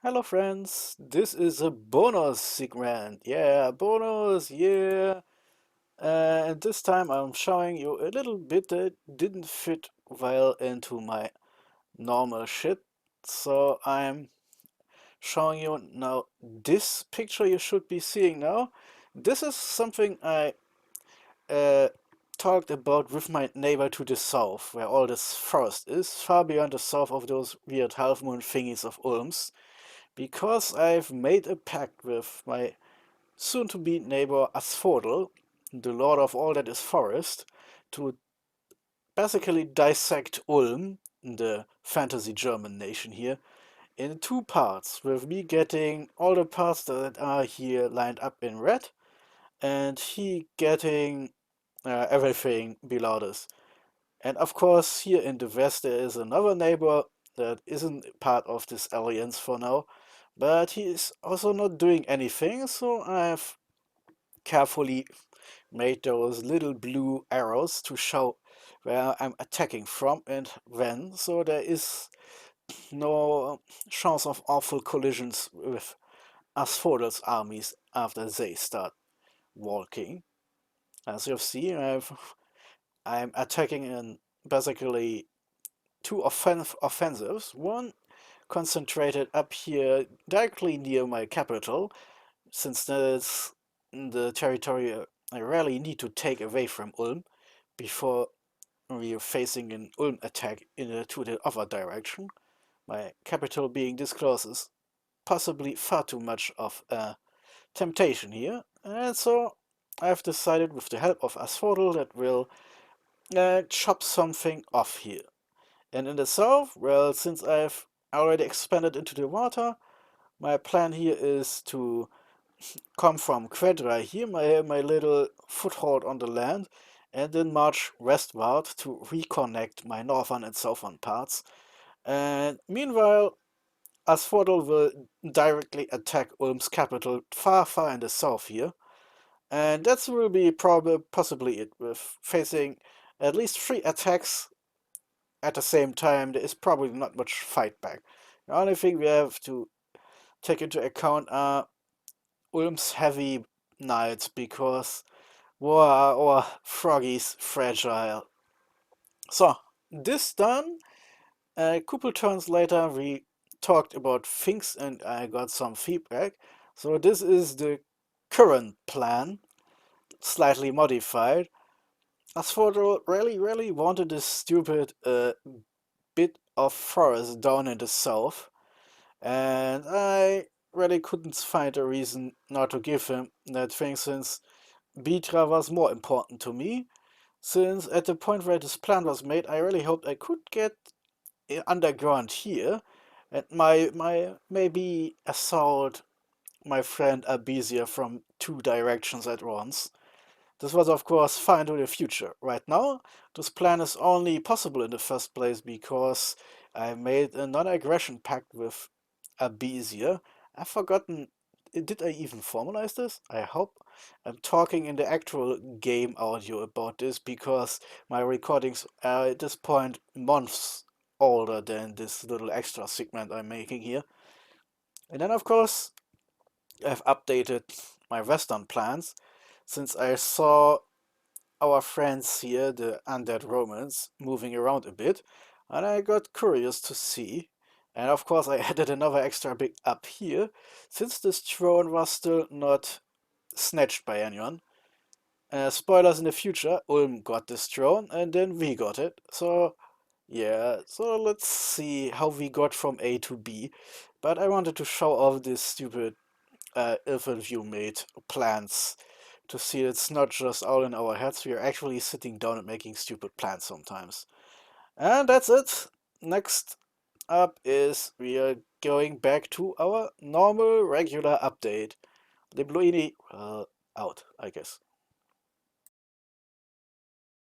Hello friends, this is a bonus segment. Yeah, bonus, yeah. And this time I'm showing you a little bit that didn't fit well into my normal shit. So I'm showing you now this picture you should be seeing now. This is something I uh, talked about with my neighbor to the south, where all this forest is, far beyond the south of those weird half-moon thingies of Ulms. Because I've made a pact with my soon-to-be neighbor Asphodel, the lord of all that is forest, to basically dissect Ulm, the fantasy German nation here, in two parts, with me getting all the parts that are here lined up in red, and he getting everything below this. And of course, here in the west there is another neighbor that isn't part of this alliance for now, but he is also not doing anything, so I've carefully made those little blue arrows to show where I'm attacking from and when, so there is no chance of awful collisions with Asphodel's armies after they start walking. As you've seen, I'm attacking in basically two offensives. One concentrated up here directly near my capital, since that's the territory I really need to take away from Ulm before we are facing an Ulm attack to the other direction. My capital being this close is possibly far too much of a temptation here, and so I've decided with the help of Asphodel that we'll chop something off here. And in the south, well, since I've already expanded into the water, my plan here is to come from Quedra here, my little foothold on the land, and then march westward to reconnect my northern and southern parts. And meanwhile, Asphodel will directly attack Ulm's capital far, far in the south here. And that will be probably possibly it, with facing at least 3 attacks at the same time. There is probably not much fight back. The only thing we have to take into account are Ulm's heavy knights, because wow, or Froggy's fragile. So, this done, a couple turns later we talked about things and I got some feedback. So this is the current plan, slightly modified. Asphodel really wanted this stupid bit of forest down in the south, and I really couldn't find a reason not to give him that thing, since Bitra was more important to me. Since at the point where this plan was made, I really hoped I could get underground here and my maybe assault my friend Abizia from 2 directions at once. This was of course far into the future. Right now, this plan is only possible in the first place because I made a non-aggression pact with Abizia. I've forgotten, did I even formalize this? I hope. I'm talking in the actual game audio about this because my recordings are at this point months older than this little extra segment I'm making here. And then of course I've updated my western plans since I saw our friends here, the undead Romans, moving around a bit, and I got curious to see. And of course I added another extra bit up here, since this throne was still not snatched by anyone. Spoilers in the future, Ulm got this throne, and then we got it. So, yeah, so let's see how we got from A to B. But I wanted to show off this stupid View made plans to see it's not just all in our heads, we are actually sitting down and making stupid plans sometimes. And that's it. Next up is we are going back to our normal regular update. Libluini, out, I guess.